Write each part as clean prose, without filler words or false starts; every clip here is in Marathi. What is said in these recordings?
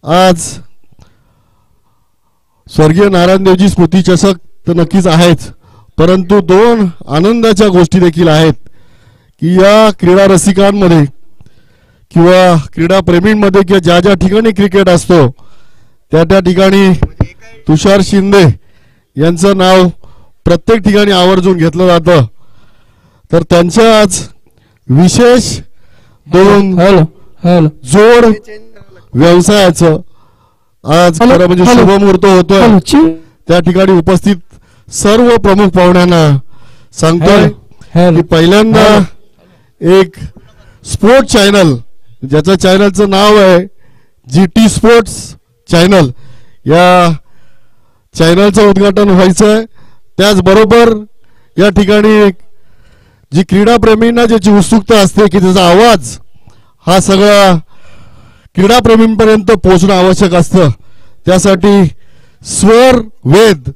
आज स्वर्गीय नारायणदेवजी स्मृती चषक तर नक्कीच आहेच, परंतु दोन आनंदाच्या गोष्टी देखील आहेत की या क्रीडा रसिकांमध्ये किंवा क्रीडा प्रेमींमध्ये किंवा ज्या ज्या ठिकाणी क्रिकेट असतो त्या ठिकाणी तुषार शिंदे यांचं नाव प्रत्येक ठिकाणी आवर्जून घेतलं जातं। तर त्यांच्या आज विशेष दोन जोड व्यवसायाचं आज खरं म्हणजे शुभमुहूर्त होतोय। त्या ठिकाणी उपस्थित सर्व प्रमुख पाहुण्यांना सांगतोय की पहिल्यांदा एक स्पोर्ट चॅनल ज्याचं चॅनलचं नाव आहे GT स्पोर्ट्स चॅनल, या चॅनलचं उद्घाटन व्हायचंय। त्याचबरोबर या ठिकाणी जी क्रीडा प्रेमींना ज्याची उत्सुकता असते की त्याचा आवाज हा सगळा क्रीडा प्रेमींपर्यंत पोहोचणं आवश्यक असतं, त्यासाठी स्वर वेद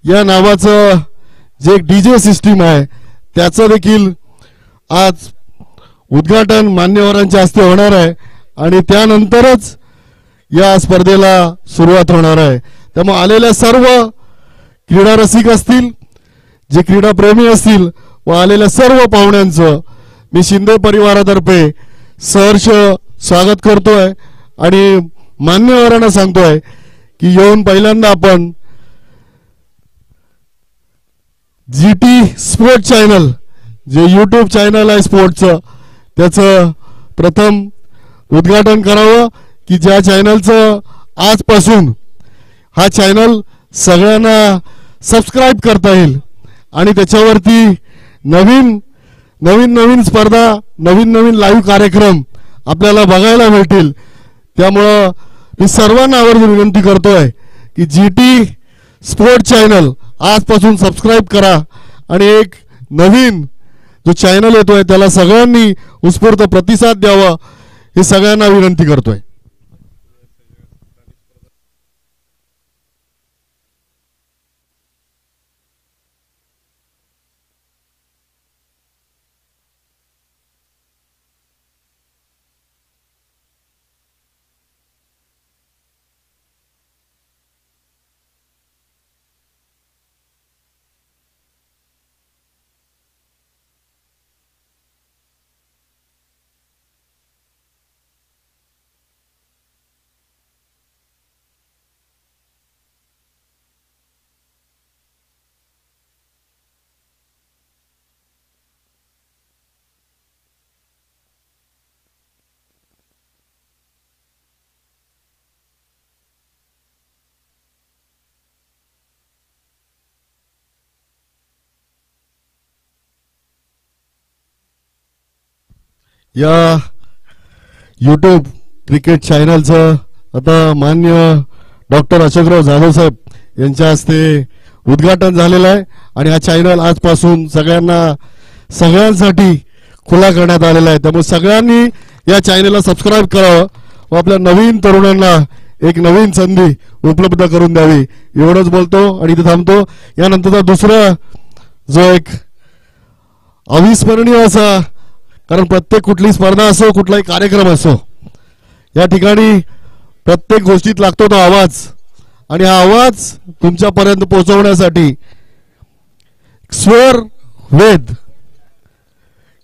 या नावाचं जे DJ सिस्टीम आहे त्याचं देखील आज उद्घाटन मान्यवरांच्या हस्ते होणार आहे आणि त्यानंतरच या स्पर्धेला सुरुवात होणार आहे। त्यामुळे आलेल्या सर्व क्रीडा रसिक असतील, जे क्रीडा प्रेमी असतील व आलेल्या सर्व पाहुण्यांचं मी शिंदे परिवारातर्फे सहर्ष स्वागत करतोय आणि मान्यवरांना सांगतोय की येऊन पहिल्यांदा आपण GT स्पोर्ट चॅनल जे YouTube चॅनल आहे स्पोर्टचं त्याचं प्रथम उद्घाटन करावं की ज्या चॅनलचं आजपासून हा चॅनल सगळ्यांना सबस्क्राइब करता येईल आणि त्याच्यावरती नवीन नवीन नवीन स्पर्धा नवीन नवीन लाईव्ह कार्यक्रम आपल्याला बघायला मिळतील। त्यामुळं मी सर्वांना आवर्जून विनंती करतोय की GT स्पोर्ट चॅनल आजपासून सबस्क्राइब करा आणि एक नवीन जो चॅनल येतोय त्याला सगळ्यांनी उत्स्फूर्त प्रतिसाद द्यावा हे सगळ्यांना विनंती करतोय। या YouTube क्रिकेट चॅनलचं आता मान्य डॉक्टर अशोकराव जाधव साहेब यांच्या हस्ते उद्घाटन झालेलं आहे आणि हा चॅनल आजपासून सगळ्यांसाठी खुला करण्यात आलेला आहे। त्यामुळे सगळ्यांनी या चॅनलला सबस्क्राइब करावं व आपल्या नवीन तरुणांना एक नवीन संधी उपलब्ध करून द्यावी एवढंच बोलतो आणि इथे थांबतो। यानंतरचा दुसरा जो एक अविस्मरणीय असा, कारण प्रत्येक कुठली स्पर्धा असो कुठलाही कार्यक्रम असो या ठिकाणी प्रत्येक गोष्टीत लागतो तो आवाज आणि हा आवाज तुमच्यापर्यंत पोहोचवण्यासाठी स्वर वेद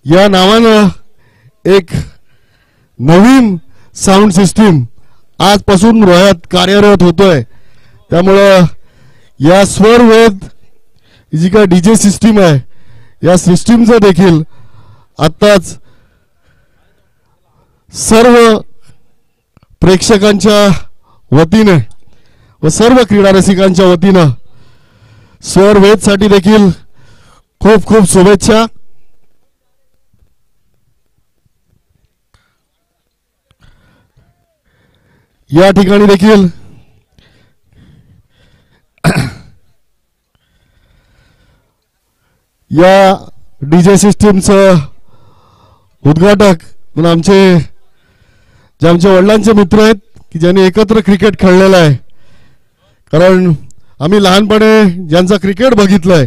या नावानं एक नवीन साऊंड सिस्टीम आजपासून रोह्यात कार्यरत होतोय। त्यामुळं या स्वर वेद जी काय DJ सिस्टीम आहे या सिस्टीमचं देखील आत्ताच सर्व प्रेक्षकांच्या वतीने व सर्व क्रीडा रसिकांच्या वतीने स्वर वेदसाठी देखील खूप खूप शुभेच्छा। या ठिकाणी देखील या DJ सिस्टीमचं उद्घाटक म्हणून आमच्या वडिलांचे मित्र आहेत की ज्यांनी एकत्र क्रिकेट खेळलेलं आहे। कारण आम्ही लहानपणे ज्यांचा क्रिकेट बघितलंय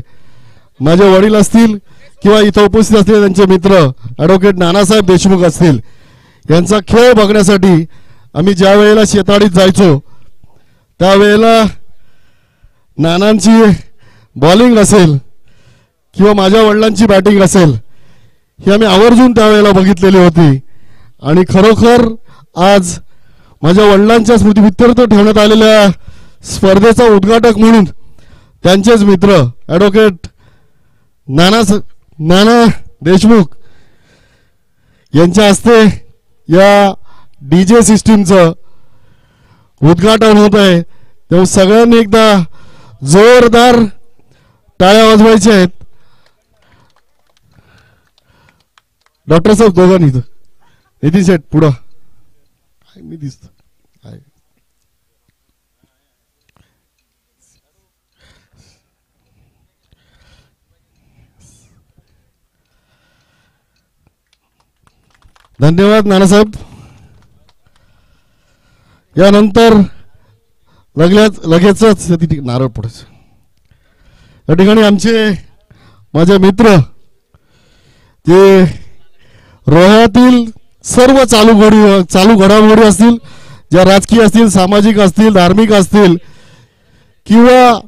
माझे वडील असतील किंवा इथं उपस्थित असलेले त्यांचे मित्र ॲडव्होकेट नानासाहेब देशमुख असतील यांचा खेळ बघण्यासाठी आम्ही ज्या वेळेला शेताडीत जायचो त्यावेळेला नानांची बॉलिंग असेल किंवा माझ्या वडिलांची बॅटिंग असेल ही आम्ही आवर्जून त्यावेळेला बघितलेली होती. आणि खरोखर आज माझ्या वडिलांच्या स्मृतीप्रित्यर्थ ठेवण्यात आलेल्या स्पर्धेचा उद्घाटक म्हणून त्यांचेच मित्र ॲडव्होकेट नाना देशमुख यांच्या हस्ते या डीजे सिस्टीमचं उद्घाटन होत आहे. तेव्हा सगळ्यांनी एकदा जोरदार टाळ्या वाजवायच्या आहेत. डॉक्टर साहेब दोघांनी इथं नितीन शेठ पुढं मी दिसत धन्यवाद नानासाहेब. यानंतर लगेचच नारळ पुढे या ठिकाणी आमचे माझे मित्र जे रोह्यातील सर्व चालू घडामोडी असतील ज्या राजकीय असतील सामाजिक असतील धार्मिक असतील किंवा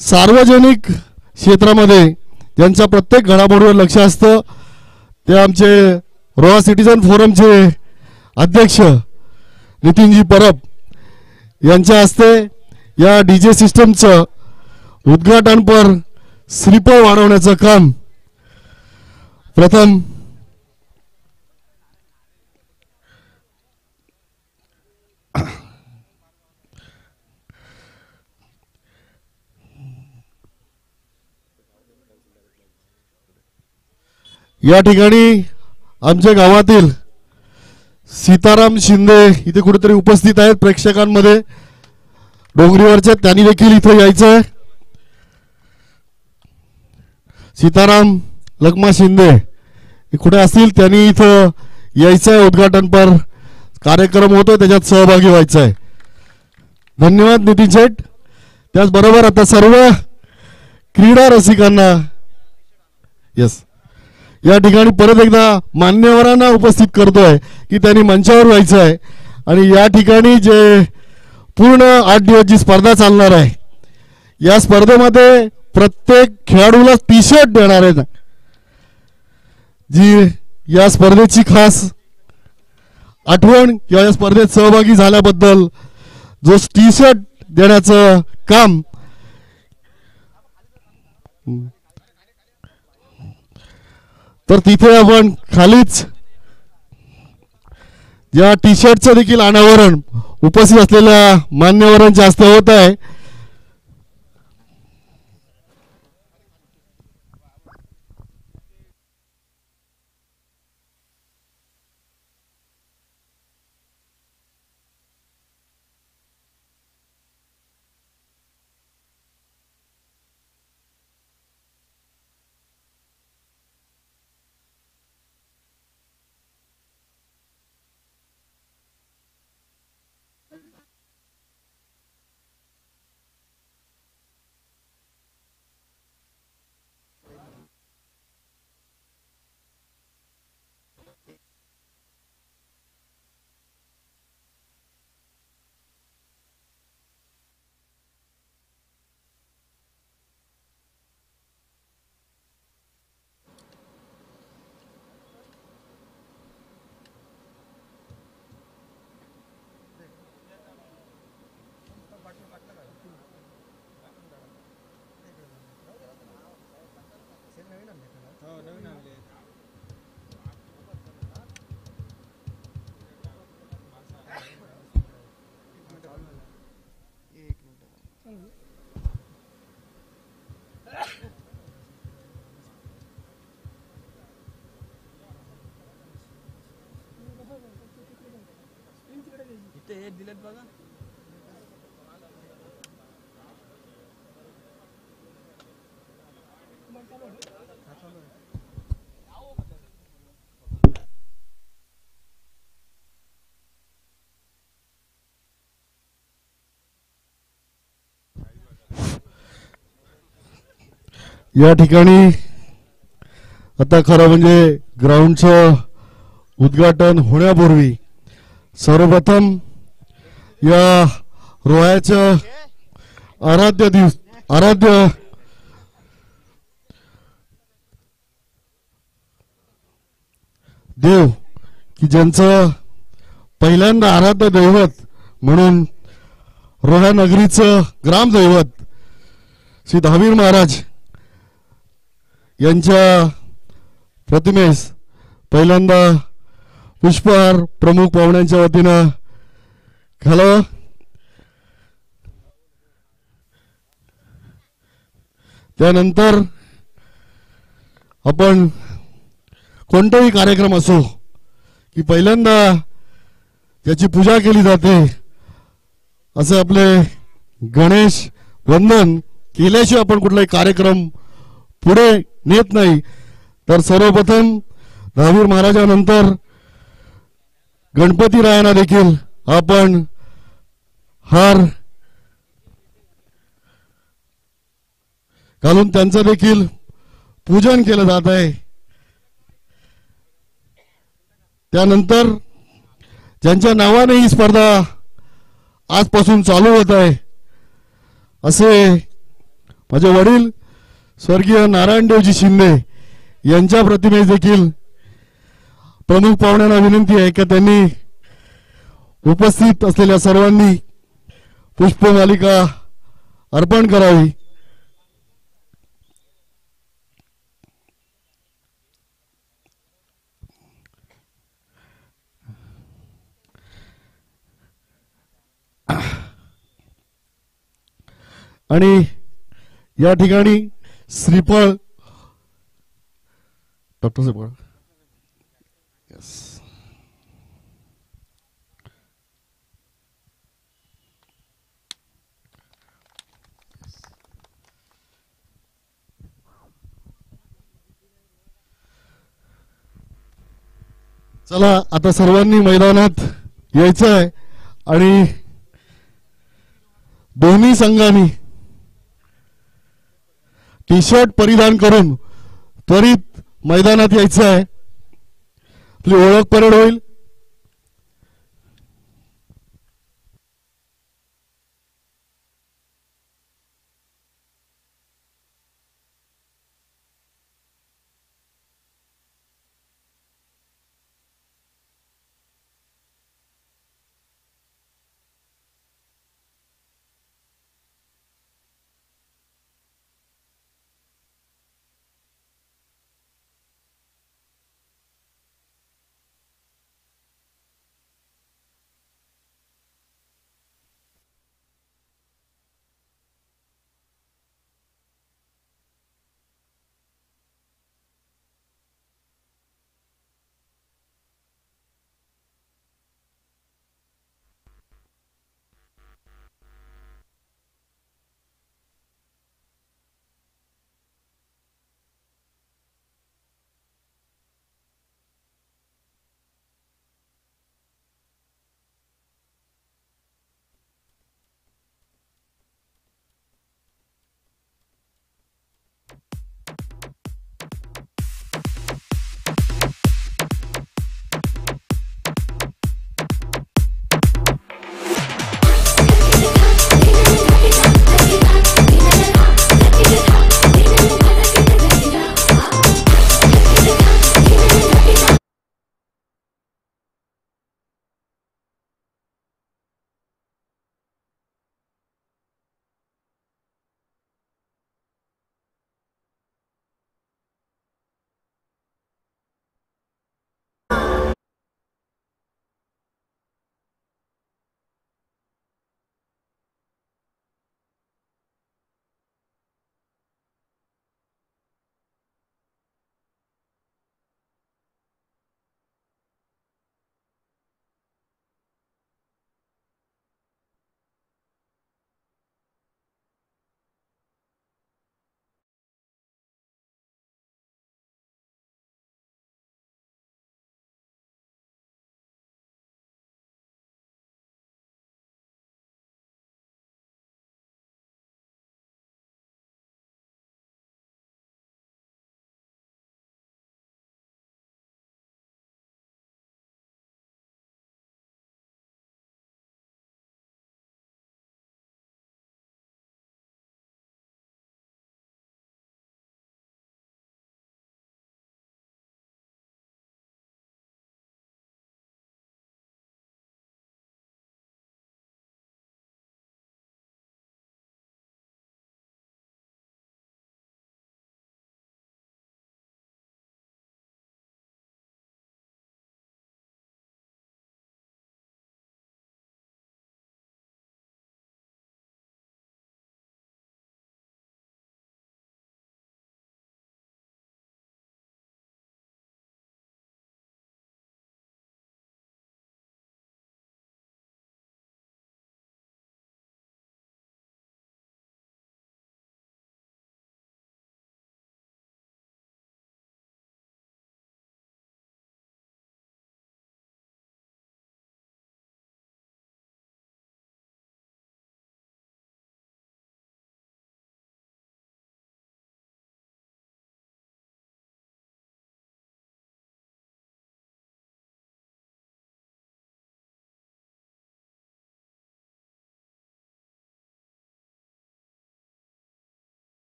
सार्वजनिक क्षेत्रामध्ये ज्यांच्या प्रत्येक घडामोडीवर लक्ष असतं ते आमचे रोहा सिटीजन फोरमचे अध्यक्ष नितीनजी परब यांच्या हस्ते या डीजे सिस्टमचं उद्घाटनपर श्रीफळ वाढवण्याचं काम प्रथम या ठिकाणी आमच्या गावातील सीताराम शिंदे इथे कुठेतरी उपस्थित आहेत प्रेक्षकांमध्ये डोंगरीवरच्या. त्यांनी देखील इथे यायचं आहे. सीताराम लखमा शिंदे कुठे असतील त्यांनी इथं यायचं आहे. उद्घाटनपर कार्यक्रम होतोय त्याच्यात सहभागी व्हायचं आहे. धन्यवाद नितीन शेठ. त्याचबरोबर आता सर्व क्रीडा रसिकांना या ठिकाणी परत एकदा मान्यवरांना उपस्थित करतोय की त्यांनी मंचावर व्हायचं आहे. आणि या ठिकाणी जे पूर्ण 8 दिवस जी स्पर्धा चालणार आहे या स्पर्धेमध्ये प्रत्येक खेळाडूला टी शर्ट देणार आहे. जी या स्पर्धेची खास आठवण किंवा या स्पर्धेत सहभागी झाल्याबद्दल जो टी शर्ट देण्याचं काम तर तिथे आपण खालीच या टी शर्टचं देखील अनावरण उपस्थित असलेल्या मान्यवरांच्या हस्ते होत आहे. दिलेत बघा. या ठिकाणी आता खरं म्हणजे ग्राउंडचं उद्घाटन होण्यापूर्वी सर्वप्रथम या रोह्याचं आराध्य देव की ज्यांचं पहिल्यांदा आराध्य दैवत म्हणून रोहा नगरीचं ग्रामदैवत श्री दहावीर महाराज यांच्या प्रतिमेस पहिल्यांदा पुष्पहार प्रमुख पाहुण्यांच्या वतीनं घालावं. त्यानंतर आपण कोणताही कार्यक्रम असो की पहिल्यांदा त्याची पूजा केली जाते. असे आपले गणेश वंदन केल्याशिवाय आपण कुठलाही कार्यक्रम पुढे नेत नाही. तर सर्वप्रथम दहावीर महाराजानंतर गणपती रायांना देखील आपण हार घालून त्यांचं देखील पूजन केलं जात आहे. त्यानंतर ज्यांच्या नावाने ही स्पर्धा आजपासून चालू होत आहे असे माझे वडील स्वर्गीय नारायणदेवजी शिंदे यांच्या प्रतिमेस देखील प्रमुख पाहुण्यांना विनंती आहे की त्यांनी उपस्थित असलेल्या सर्वांनी पुष्पमालिका अर्पण करावी. आणि या ठिकाणी श्रीफळ डॉक्टर साहेब यस चला आता सर्वांनी मैदानात यायचं आहे आणि दोन्ही संघांनी टी शर्ट परिधान करून त्वरित मैदानात यायचं आहे. आपली ओळख परेड होईल.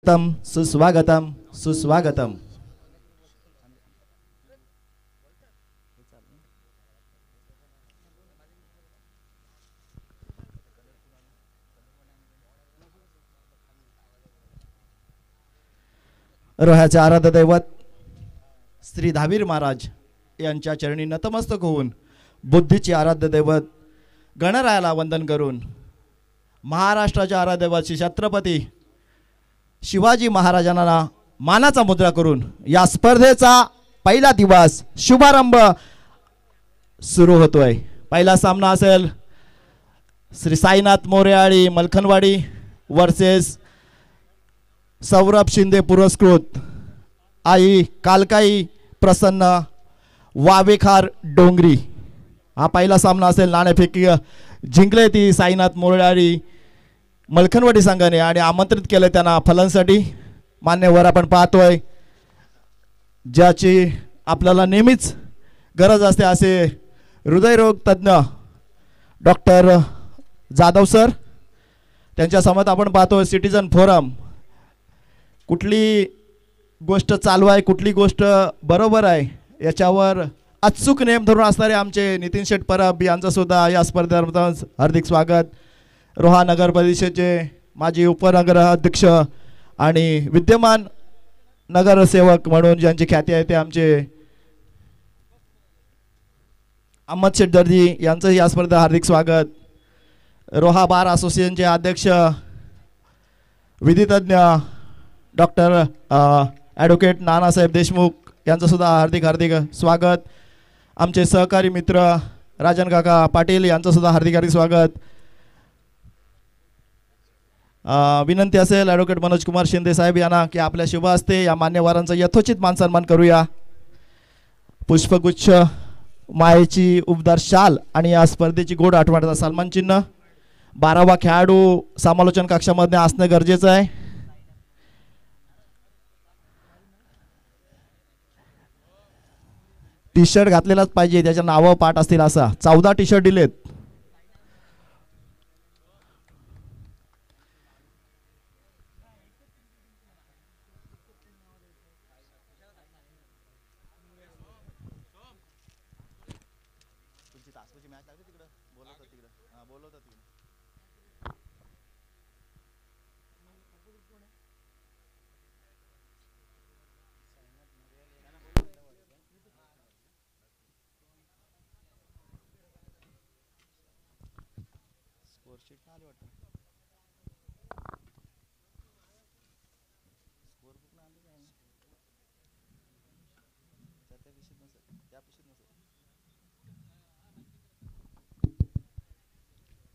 तम सुस्वागतम सुस्वागतम. रोह्याचे आराध्य दैवत श्री धावीर महाराज यांच्या चरणी नतमस्तक होऊन बुद्धीचे आराध्य दैवत गणरायाला वंदन करून महाराष्ट्राचे आराध्य दैवत श्री छत्रपती शिवाजी महाराजांना मानाचा मुद्रा करून या स्पर्धेचा पहिला दिवस शुभारंभ सुरू होतोय. पहिला सामना असेल श्री साईनाथ मोरेआळी मलखनवाडी वर्सेस सौरभ शिंदे पुरस्कृत आई कालकाई प्रसन्न वावेखार डोंगरी. हा पहिला सामना असेल. नाणेफेकी जिंकले ती साईनाथ मोरेआळी मलखनवाडी संघाने आणि आमंत्रित केले त्यांना फलनसाठी. मान्यवर आपण पाहतोय ज्याची आपल्याला नेहमीच गरज असते असे हृदयरोग तज्ज्ञ डॉक्टर जाधव सर त्यांच्या समोर आपण पाहतोय सिटीजन फोरम. कुठली गोष्ट चालू आहे कुठली गोष्ट बरोबर आहे याच्यावर अचूक नेम धरून असणारे आमचे नितीन शेठ परब यांचं सुद्धा या स्पर्धेत हार्दिक स्वागत. रोहा नगर परिषदेचे माजी उपनगर अध्यक्ष आणि विद्यमान नगरसेवक म्हणून ज्यांची ख्याती आहे ते आमचे अहमद शेठ दर्जी यांचं या स्पर्धेत हार्दिक स्वागत. रोहा बार असोसिएशनचे अध्यक्ष विधितज्ञ डॉक्टर ॲडव्होकेट नानासाहेब देशमुख यांचं सुद्धा हार्दिक हार्दिक स्वागत. आमचे सहकारी मित्र राजन काका पाटील यांचं सुद्धा हार्दिक हार्दिक स्वागत. विनंती असेल ॲडव्होकेट मनोज कुमार शिंदे साहेब यांना की आपल्या शुभ हस्ते या मान्यवरांचा यथोचित मानसन्मान करूया. पुष्पगुच्छ मायेची उबदार शाल आणि या स्पर्धेची गोड आठवणाचा सन्मान चिन्ह 12वा खेळाडू समालोचन कक्षामध्ये असणं गरजेचं आहे. टी शर्ट घातलेलाच पाहिजे त्याच्या नावं पाठ असतील असा. 14 टी शर्ट दिलेत.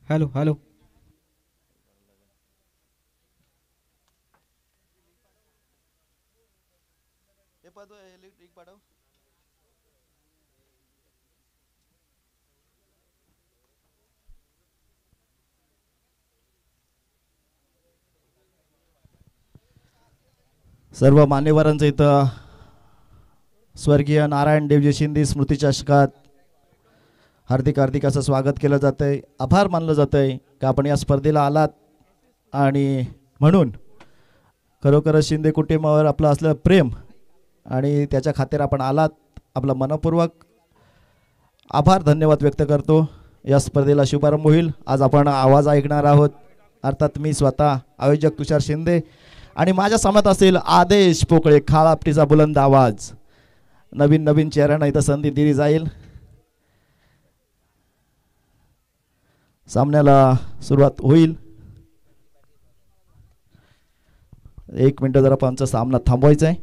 हॅलो हॅलो सर्व मान्यवरांचं इथं स्वर्गीय नारायण देवजी शिंदे स्मृतिचषकात हार्दिक हार्दिक असं स्वागत केलं जातं आहे. आभार मानलं जातं आहे की आपण या स्पर्धेला आलात आणि म्हणून खरोखरच शिंदे कुटुंबावर आपलं असलं प्रेम आणि त्याच्या खातीर आपण आलात. आपला मनपूर्वक आभार धन्यवाद व्यक्त करतो. या स्पर्धेला शुभारंभ होईल. आज आपण आवाज ऐकणार आहोत. अर्थात मी स्वतः आयोजक तुषार शिंदे आणि माझ्या समोर असेल आदेश पोकळे खाळापटीचा बुलंद आवाज. नवीन नवीन चेहऱ्यांना इथं संधी दिली जाईल. सामन्याला सुरुवात होईल. 1 मिनिट जरा आमचा सामना थांबवायचा आहे.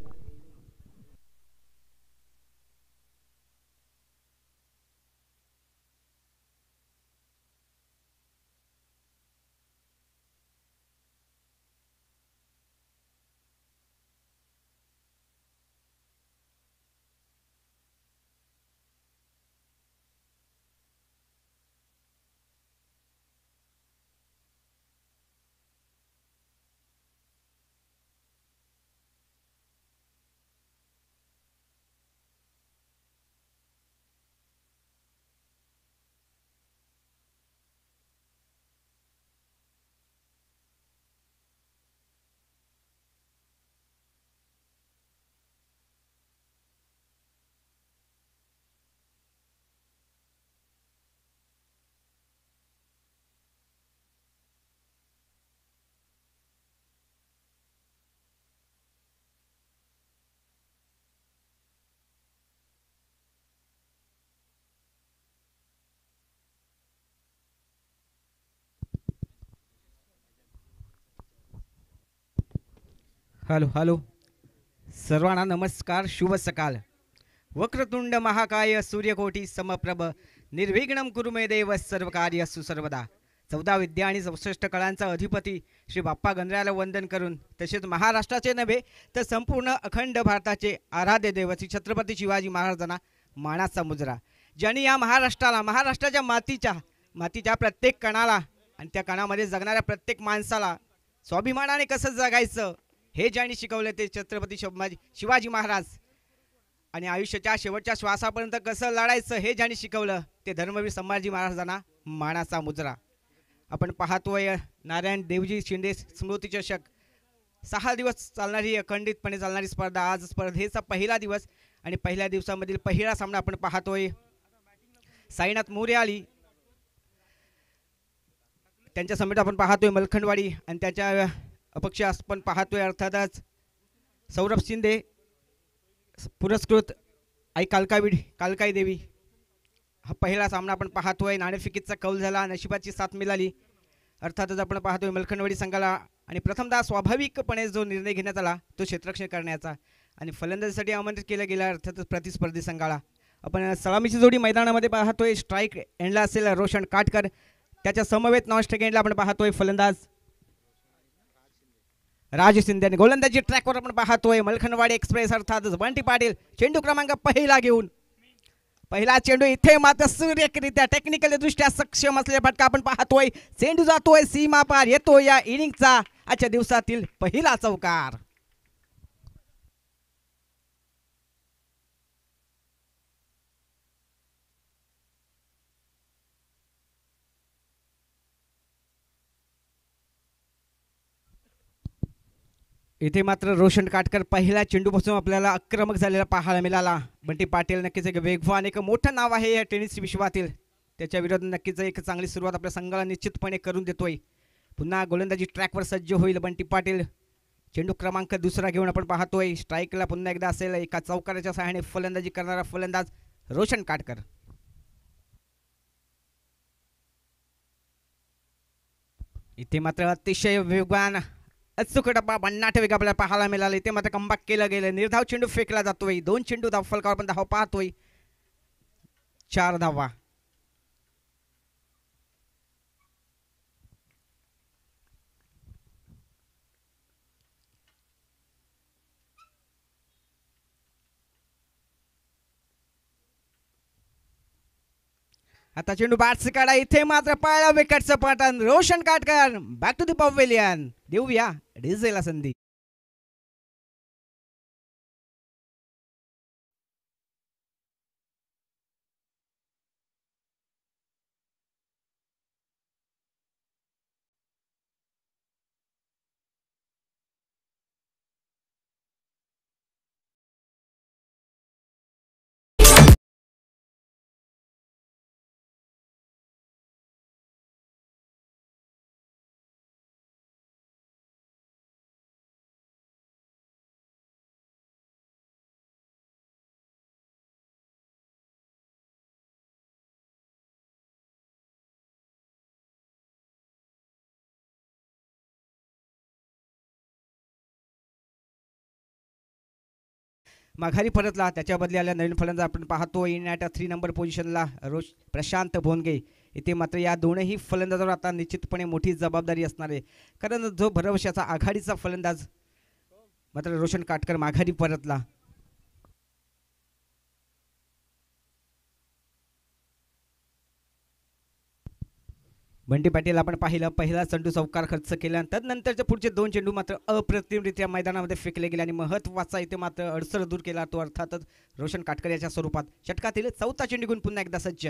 हॅलो हॅलो सर्वांना नमस्कार शुभ सकाळ. वक्रतुंड महाकाय सूर्यकोटी समप्रभ निर्विघ्नं कुरु मे देव सर्व कार्य सुसर्वदा. 14 विद्या आणि 64 कळांचा अधिपती श्री बाप्पा गणरायाला वंदन करून तसेच महाराष्ट्राचे नव्हे तर संपूर्ण अखंड भारताचे आराध्य देवती छत्रपती शिवाजी महाराजांना मानाचा मुजरा, ज्यांनी या महाराष्ट्राला महाराष्ट्राच्या मातीच्या प्रत्येक कणाला आणि त्या कणामध्ये जगणाऱ्या प्रत्येक माणसाला स्वाभिमानाने कसं जगायचं हे ज्यांनी शिकवले ते छत्रपती शिवाजी महाराज. आणि आयुष्याच्या शेवटच्या श्वासापर्यंत कसं लढायचं हे ज्यांनी शिकवलं ते धर्मवीर संभाजी महाराजांना मानाचा मुजरा. आपण पाहतोय नारायण देवजी शिंदे स्मृती चषक 6 दिवस चालणारी अखंडितपणे चालणारी स्पर्धा. आज स्पर्धेचा पहिला दिवस आणि पहिल्या दिवसामधील पहिला सामना आपण पाहतोय. साईनाथ मोर्याली त्यांच्या समेत आपण पाहतोय मलखंडवाडी आणि त्याच्या अपक्ष आपण पाहतोय अर्थातच सौरभ शिंदे पुरस्कृत आई कालकाई देवी. हा पहिला सामना आपण पाहतोय. नाणेफेकीचा कौल झाला, नशिबाची साथ मिळाली. अर्थातच आपण पाहतोय मलखंडवाडी संघाला आणि प्रथमतः स्वाभाविकपणे जो निर्णय घेण्यात आला तो क्षेत्ररक्षण करण्याचा आणि फलंदाजीसाठी आमंत्रित केलं गेलं अर्थातच प्रतिस्पर्धी संघाला. आपण सलामीची जोडी मैदानामध्ये पाहतोय. स्ट्राईक एंडला असेल रोशन काटकर, त्याच्या समवेत नॉन स्ट्राईक एंडला आपण पाहतोय फलंदाज राज शिंदे आणि गोलंदाजी ट्रॅकवर आपण पाहतोय मलखंडवाडी एक्सप्रेस अर्थातच बंटी पाटील चेंडू क्रमांक पहिला घेऊन. पहिला चेंडू इथे मात्र सुरेखरित्या टेक्निकली दृष्ट्या सक्षम असलेला फटका आपण पाहतोय. चेंडू जातोय सीमा पार, येतो या इनिंगचा आजच्या दिवसातील पहिला चौकार. इथे मात्र रोशन काटकर पहिल्या चेंडूपासून आपल्याला आक्रमक झालेला पाहायला मिळाला. बंटी पाटील नक्कीच एक वेगवान एक मोठं नाव आहे या टेनिस विश्वातील. त्याच्या विरोधात नक्कीच एक चांगली सुरुवात आपल्या संघाला निश्चितपणे करून देतोय. पुन्हा गोलंदाजी ट्रॅकवर सज्ज होईल बंटी पाटील. चेंडू क्रमांक दुसरा घेऊन आपण पाहतोय. स्ट्राईकला पुन्हा एकदा असेल एका चौकाराच्या सहाय्याने फलंदाजी करणारा फलंदाज रोशन काटकर. इथे मात्र अतिशय वेगवान अचूक डब्बा भन्नाट वेग आपल्याला पाहायला मिळाला. इथे मात्र कमबॅक केलं गेलं. निर्धाव चेंडू फेकला जातोय. 2 चेंडू धाव फलकावर पण धाव पाहतोय. 4 धावा. आता चेंडू बॅट्स काढा. इथे मात्र पाळला विकेटचं पतन. Roshan Katkar back to the pavilion. देऊया डिझेलला संधी. माघारी परतला. त्याच्या बदली आल्या नवीन फलंदाज आपण पाहतो इन ॲट 3 नंबर पोझिशनला प्रशांत भोनगे. इथे मात्र या दोनही फलंदाजांवर आता निश्चितपणे मोठी जबाबदारी असणार आहे, कारण जो भरवशाचा आघाडीचा फलंदाज मात्र रोशन काटकर माघारी परतला. बंटी पाटील आपण पाहिलं पहिला चेंडू चौकार खर्च केला. तदनंतरचे पुढचे 2 चेंडू मात्र अप्रतिमरित्या मैदानामध्ये फेकले गेले आणि महत्त्वाचा इथे मात्र अडसर दूर केला तो अर्थातच रोशन काटकर याच्या स्वरूपात. षटकातील 4था चेंडू घेऊन पुन्हा एकदा सज्ज.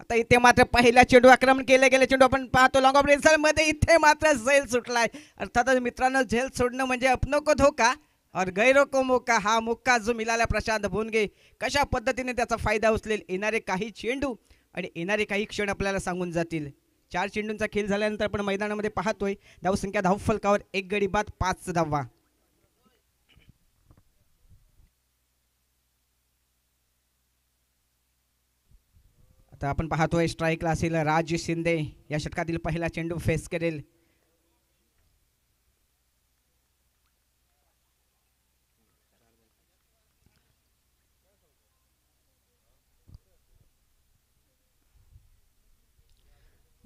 आता इथे मात्र पहिला चेंडू आक्रमण केले गेले. चेंडू आपण पाहतो लॉंग ऑफ रेंज मध्ये. इथे मात्र झेल सुटलाय. अर्थातच मित्रांनो झेल सोडणं म्हणजे अपनों को धोका और गैरों को मौका. हा मौका जो मिळाला प्रशांत भोनगे कशा पद्धतीने त्याचा फायदा उचलेल येणारे काही चेंडू आणि येणारे काही क्षण आपल्याला सांगून जातील. 4 चेंडूंचा खेळ झाल्यानंतर आपण मैदानामध्ये पाहतोय धावसंख्या धाव फलकावर 1 गडी बाद 5 धावा. आता आपण पाहतोय स्ट्राईकला असेल राज शिंदे. या षटकातील पहिला चेंडू फेस करेल.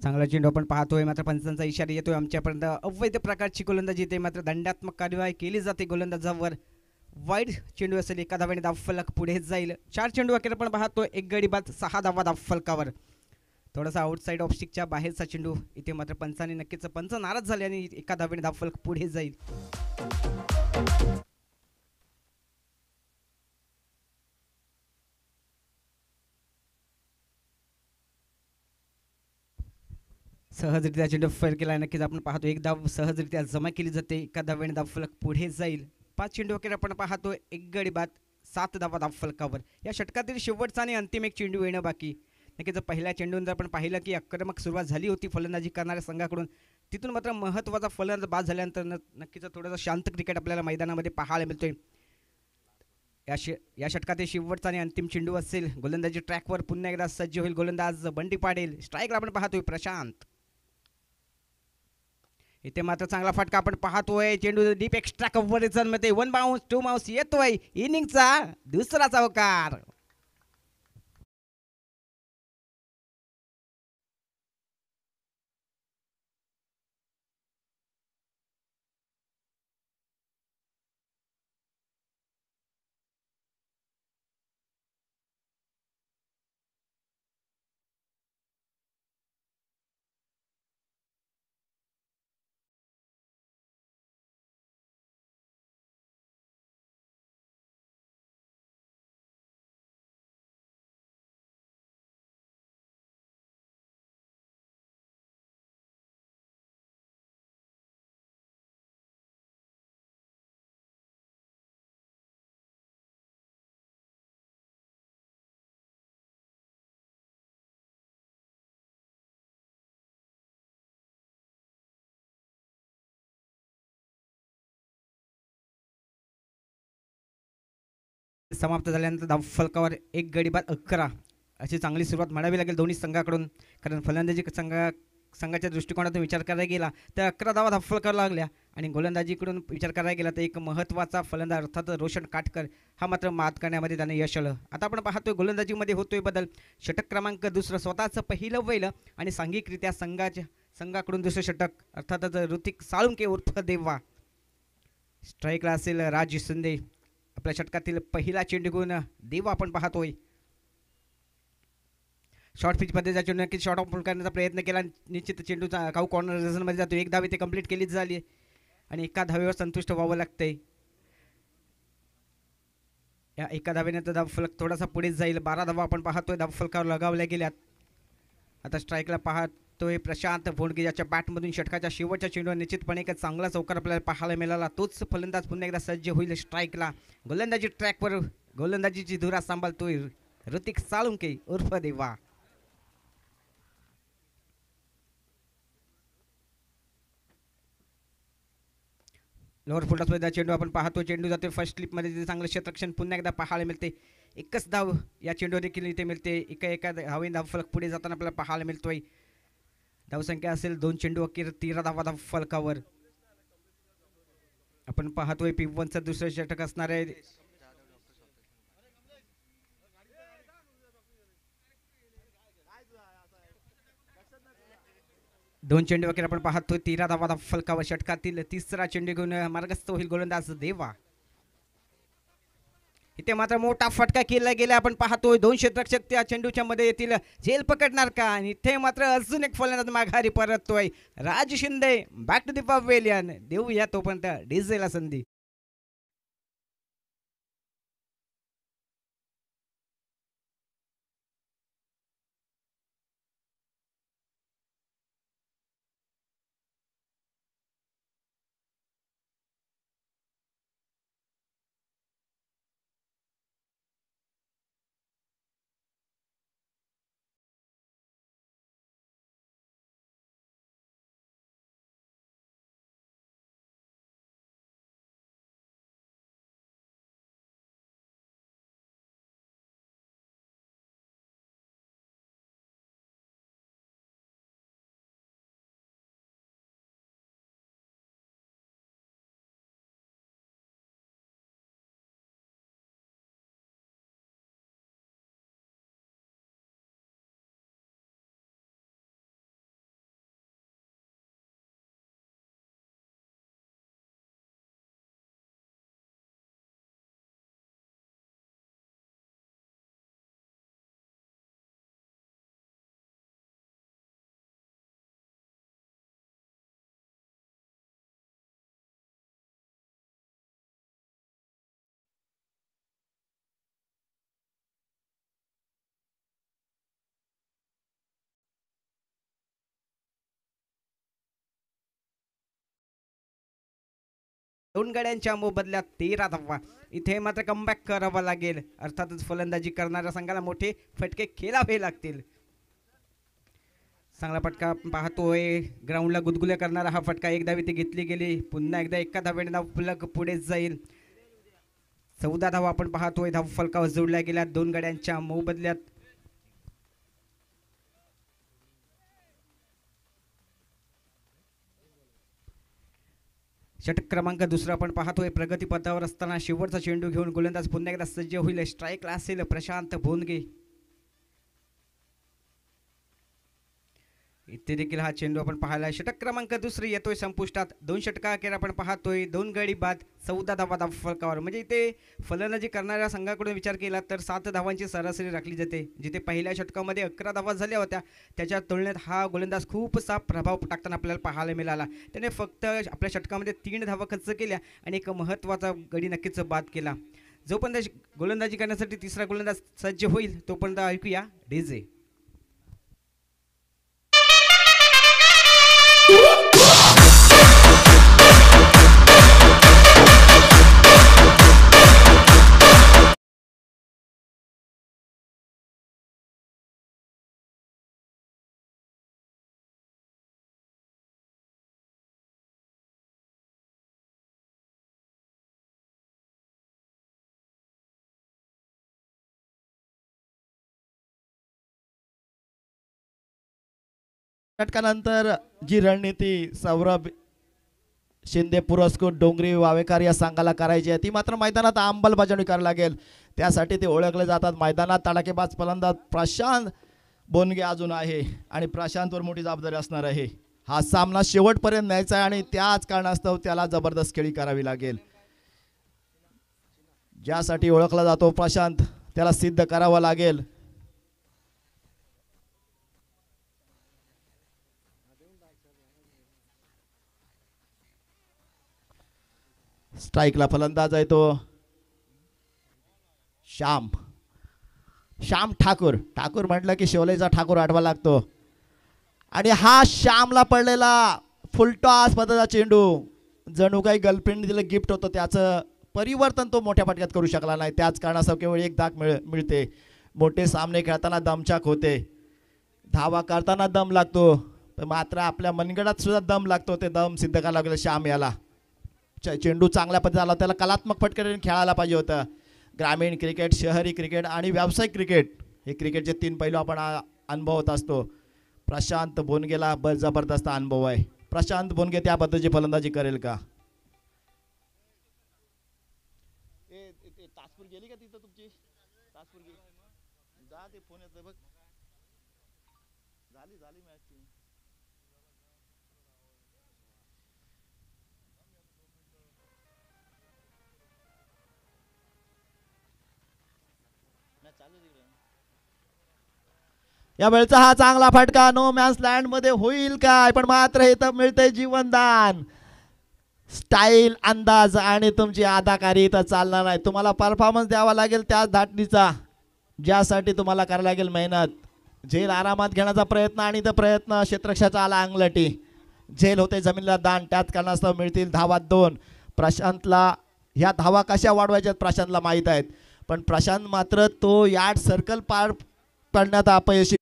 चांगला चेंडू आपण पाहतोय, मात्र पंचांचा इशारा येतोय आमच्यापर्यंत. अवैध प्रकारची गोलंदाजी ते मात्र दंडात्मक कार्यवाही केली जाते गोलंदाजावर. वाईड चेंडू असेल, एका धावेने धावफलक पुढे जाईल. 4 चेंडू अखेर आपण पाहतोय, 1 गडी बाद, 6 धावा धावफलकावर. थोडासा आउटसाईड ऑफ स्टिकच्या बाहेरचा चेंडू इथे मात्र पंचाने नक्कीच पंच नाराज झाले आणि एका धावेने धावफलक पुढे जाईल. सहजरित्या चेंडू फेर केला, नक्कीच आपण पाहतो एक धाव सहजरित्या जमा केली जाते, एका धावेने धावफलक पुढे जाईल. 5 चेंडू अखेर आपण पाहतोय, 1 गडी बाद, 7 धावा धावफलकावर. या षटकातील शेवटचा आणि अंतिम एक चेंडू येणं बाकी. नक्कीच पहिल्या चेंडून जर आपण पाहिलं की आक्रमक सुरुवात झाली होती फलंदाजी करणाऱ्या संघाकडून, तिथून मात्र महत्त्वाचा फलंदाज बाद झाल्यानंतर नक्कीच थोडंसं शांत क्रिकेट आपल्याला मैदानामध्ये पाहायला मिळतोय. या षटकातील शेवटचा आणि अंतिम चेंडू असेल. गोलंदाजी ट्रॅकवर पुन्हा एकदा सज्ज होईल गोलंदाज बंडी पाडेल. स्ट्राईकला आपण पाहतोय प्रशांत. इथे मात्र चांगला फटका आपण पाहतोय, चेंडू डीप एक्स्ट्रा कव्हरेज मध्ये 1 बाउन्स 2 बाउन्स येतोय. इनिंगचा दुसरा चौकार. समाप्त झाल्यानंतर धावफलकावर 1 गडी बाद 11 अशी चांगली सुरुवात म्हणावी लागेल दोन्ही संघाकडून. कारण फलंदाजी संघाच्या दृष्टिकोनातून विचार करायला गेला तर 11 धावा धावफलकावर लागल्या आणि गोलंदाजीकडून विचार करायला गेला तर एक महत्त्वाचा फलंदाज अर्थात रोशन काटकर हा मात्र मात करण्यामध्ये त्याने यश आलं. आता आपण पाहतोय गोलंदाजीमध्ये होतोय बदल. षटक क्रमांक दुसरं स्वतःचं पहिलं वैलं आणि सांघिकरित्या संघाकडून दुसरं षटक अर्थातच ऋतिक साळुंके उर्फ देवा. स्ट्राईकला असेल राज शिंदे. आपल्या षटकातील पहिला चेंडू घेऊन देवा आपण पाहतोय. शॉर्ट पिच पद्धतीचा चेंडू नक्कीच शॉर्ट ऑफ करण्याचा प्रयत्न केला. निश्चित चेंडू काऊ कॉर्नर रिझनमध्ये जातो. 1 धाव इथे कंप्लीट केलीच झाली आणि एका धावेवर संतुष्ट व्हावं लागतंय. या एका धावेने तर धावफलक थोडासा पुढे जाईल. 12 धावा आपण पाहतोय धावफलकावर लगावल्या गेल्यात. आता स्ट्राईकला पाहतोय प्रशांत भोंडगे, ज्याच्या बॅटमधून षटकाच्या शेवटच्या चेंडूवर निश्चितपणे एक चांगला चौकार आपल्याला पाहायला मिळाला. तोच फलंदाज पुन्हा एकदा सज्ज होईल स्ट्राईकला. गोलंदाजी ट्रॅकवर गोलंदाजीची धुरा सांभाळतोय ऋतिक साळुंके उर्फ देवा. लोअर फुटाचा चेंडू आपण पाहतो. चेंडू जाते फर्स्ट स्लिपमध्ये, चांगलं क्षेत्ररक्षण पुन्हा एकदा पाहायला मिळते. एकच धाव या चेंडूवर देखील इथे मिळते. एका धावेने धावफलक पुढे जाताना आपल्याला पाहायला मिळतोय. धावसंख्या असेल 2 चेंडू अखेर 13 धावा धावफलकावर. आपण पाहतोय P1चं दुसरं षटक असणार आहे. 2 चेंडू अखेर आपण पाहतोय 13 धावा धावफलकावर. षटकातील तिसरा चेंडू घेऊन मार्गस्थ होईल गोलंदाज देवा. इथे मात्र मोठा फटका केला गेला. आपण पाहतोय 2 क्षेत्ररक्षक त्या चेंडूच्या मध्ये येतील. झेल पकडणार का? आणि इथे मात्र अजून एक फलंदाज माघारी परततोय Raj Shinde. Back to the pavilion. देऊया तोपर्यंत डीजेला संधी. 2 गड्यांच्या मोबदल्यात 13 धावा. इथे मात्र कमबॅक करावा लागेल. अर्थातच फलंदाजी करणाऱ्या संघाला मोठे फटके खेळावे लागतील. चांगला फटका पाहतोय. ग्राउंडला गुदगुल्या करणारा हा फटका एक धावी ती घेतली गेली. पुन्हा एकदा एका धावेने धाव फलक पुढे जाईल. 14 धावा आपण पाहतोय. धाव फलकावर जोडल्या गेल्या 2 गड्यांच्या मोबदल्यात. षटक क्रमांक दुसरा आपण पाहतोय. प्रगती पथावर असताना शेवटचा चेंडू घेऊन गोलंदाज पुन्हा एकदा सज्ज होईल. स्ट्राईकला असेल प्रशांत भोनगे. इथे देखील हा चेंडू आपण पाहिला. षटक क्रमांक दुसरी येतोय संपुष्टात. 2 षटका अखेर आपण पाहतोय. 2 गडी बाद 14 धावा धाव फलकावर. म्हणजे इथे फलंदाजी करणाऱ्या संघाकडून विचार केला तर 7 धावांची सरासरी राखली जाते. जिथे पहिल्या षटकामध्ये 11 धावा झाल्या होत्या त्याच्या तुलनेत हा गोलंदाज खूपसा प्रभाव टाकताना आपल्याला पाहायला मिळाला. त्याने फक्त आपल्या षटकामध्ये 3 धावा खर्च केल्या आणि एक महत्त्वाचा गडी नक्कीच बाद केला. जोपर्यंत गोलंदाजी करण्यासाठी तिसरा गोलंदाज सज्ज होईल तोपर्यंत ऐकूया डीजे. षटकानंतर जी रणनीती सौरभ शिंदे पुरस्कृत डोंगरी वावेकर या संघाला करायची आहे ती मात्र मैदानात अंमलबजावणी करावी लागेल. त्यासाठी ते ओळखले जातात. मैदानात तडाखेबाज फलंदाज प्रशांत बोनगे अजून आहे आणि प्रशांतवर मोठी जबाबदारी असणार आहे. हा सामना शेवटपर्यंत न्यायचा आहे आणि त्याच कारणास्तव त्याला जबरदस्त खेळी करावी लागेल. ज्यासाठी ओळखला जातो प्रशांत त्याला सिद्ध करावं लागेल. स्ट्राईकला फलंदाज आहे तो श्याम ठाकूर. ठाकूर म्हटलं की शिवलेचा ठाकूर आठवा लागतो आणि हा श्यामला पडलेला फुलटॉस पद्धतीचा चेंडू जणू काही गर्लफ्रेंड दिलं गिफ्ट होतं त्याचं परिवर्तन तो मोठ्या फटक्यात करू शकला नाही. त्याच कारणास्तव केवळ एक धाक मिळते. मोठे सामने खेळताना दमछाक होते. धावा करताना दम लागतो मात्र आपल्या मनगडात सुद्धा दम लागतो. ते दम सिद्ध करायला लागलं श्याम याला. चेंडू चांगल्या पद्धतीने आला. त्याला कलात्मक फटके खेळायला पाहिजे होतं. ग्रामीण क्रिकेट, शहरी क्रिकेट आणि व्यावसायिक क्रिकेट हे क्रिकेटचे 3 पैलू आपण अनुभवत असतो. प्रशांत बोनगेला जबरदस्त अनुभव आहे. प्रशांत बोनगे त्या पद्धतीची फलंदाजी करेल का? तासपूर गेली का तिथं तुमची? तासपूर गेली जा ते फोन येतोय बघ. झाली मॅच. या वेळचा हा चांगला फटका नो मॅन्स लँड मध्ये होईल काय? पण मात्र इथं मिळते जीवनदान. स्टाईल, अंदाज आणि तुमची अदाकारी इथं चालणार नाही. तुम्हाला परफॉर्मन्स द्यावा लागेल त्याच धाटणीचा ज्यासाठी तुम्हाला करायला लागेल मेहनत. झेल आरामात घेण्याचा प्रयत्न आणि इथं प्रयत्न क्षेत्ररक्षाचा आला अंगलटी. झेल होते जमिनीला दान. त्याच कारणास्तव मिळतील धावा 2. प्रशांतला ह्या धावा कशा वाढवायच्यात प्रशांतला माहीत आहेत. पण प्रशांत मात्र तो यार्ड सर्कल पार पडण्यात अपयशी.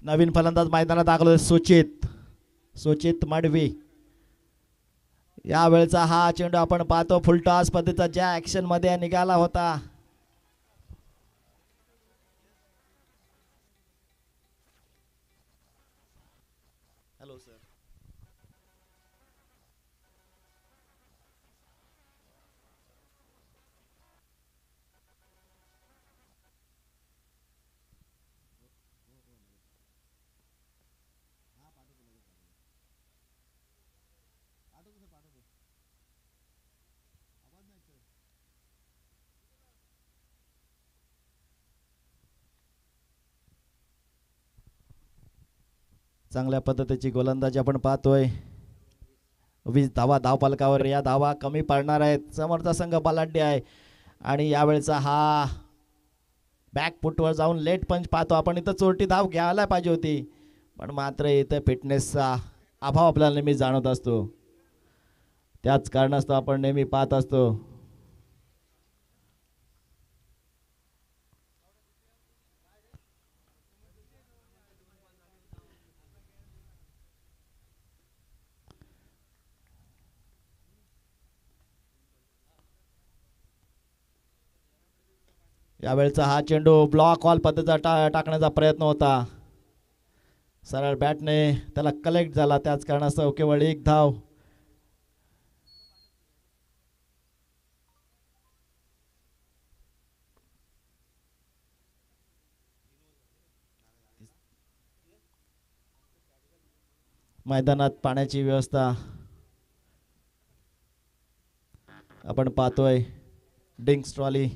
नवीन फलंदाज मैदानात दाखल सुचित मडवी. यावेळचा हा चेंडू आपण पाहतो फुलटॉस पद्धतीचा ज्या ऍक्शन मध्ये निघाला होता. Hello sir. चांगल्या पद्धतीची गोलंदाजी आपण पाहतोय. 20 धावा धावफलकावर. या धावा कमी पडणार आहेत. समोरचा संघ बलाढ्य आहे आणि यावेळचा हा बॅक फुटवर जाऊन लेट पंच पाहतो आपण. इथं चोरटी धाव घ्यायला पाहिजे होती पण मात्र इथं फिटनेसचा अभाव आपल्याला नेहमी जाणवत असतो. त्याच कारणास्तव आपण नेहमी पाहत असतो. यावेळचा हा चेंडू ब्लॉक ऑल पद्धतीचा टाकण्याचा प्रयत्न होता. सरळ बॅटने त्याला कलेक्ट झाला. त्याच कारणास्तव केवळ एक धाव. मैदानात पाण्याची व्यवस्था आपण पाहतोय. Drinks trolley.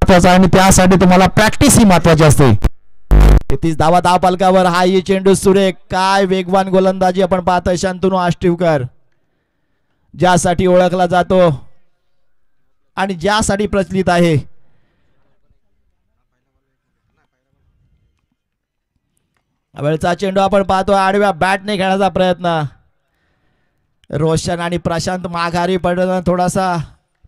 महत्वाचा आहे आणि त्यासाठी तुम्हाला प्रॅक्टिस ही महत्वाची असते. 33 धावा धाव पालकावर. हा ही चेंडू सुरेख. काय वेगवान गोलंदाजी आपण पाहतोय शांतनू आष्टीवकर, ज्यासाठी ओळखला जातो आणि ज्यासाठी प्रचलित आहे. वेळचा चेंडू आपण पाहतो. आडव्या बॅटने खेळण्याचा प्रयत्न. रोशन आणि प्रशांत माघारी पडणं थोडासा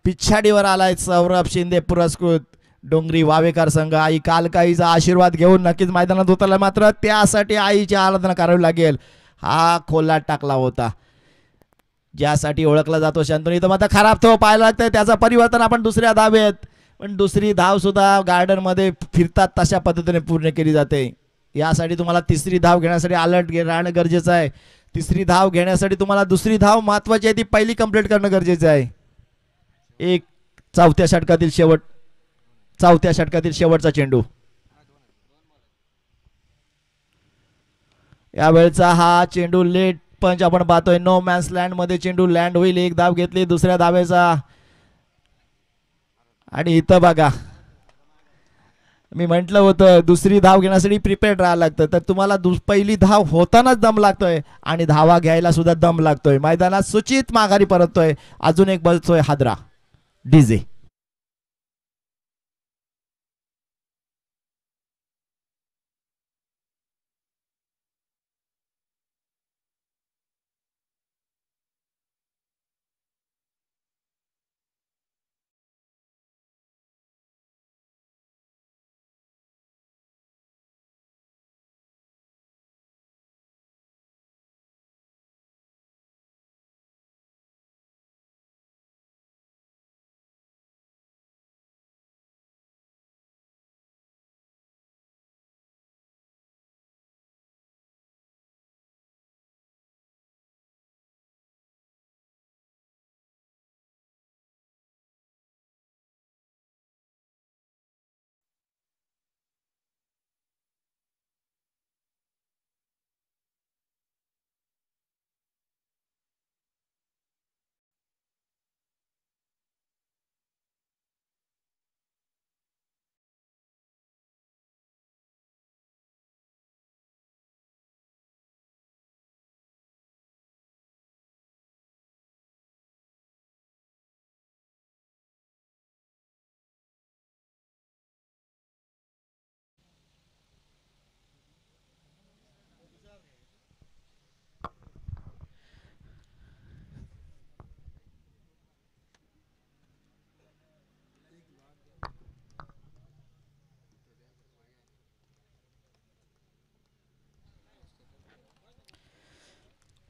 पिछाडीवर आलाय. सौरभ शिंदे पुरस्कृत डोंगरी वावेकर संघ. आई कालकाईचा आशीर्वाद घेऊन नक्कीच मैदानात उतरला, मात्र त्यासाठी आईची आराधना करावी लागेल. हा खोलात टाकला होता, ज्यासाठी ओळखला जातो शांतनू. इथं मात्र खराब तो पाहायला लागतंय. त्याचं परिवर्तन आपण दुसऱ्या धावेत, पण दुसरी धाव सुद्धा गार्डन मध्ये फिरतात तशा पद्धतीने पूर्ण केली जाते. यासाठी तुम्हाला तिसरी धाव घेण्यासाठी अलर्ट राहणं गरजेचं आहे. तिसरी धाव घेण्यासाठी तुम्हाला दुसरी धाव महत्वाची आहे, ती पहिली कंप्लीट करणं गरजेचं आहे. एक चौथ्या षटकातील शेवटचा चेंडू. यावेळचा हा चेंडू लेट पंच आपण पाहतोय. नो मॅन्स लँड मध्ये चेंडू लँड होईल. एक धाव घेतली दुसऱ्या धावेचा. आणि इथं बघा, मी म्हटलं होतं दुसरी धाव घेण्यासाठी प्रिपेअर्ड राहायला लागतं, तर तुम्हाला पहिली धाव होतानाच दम लागतोय आणि धावा घ्यायला सुद्धा दम लागतोय. मैदानात सुचित माघारी परततोय. अजून एक बसतोय हादरा डीजे.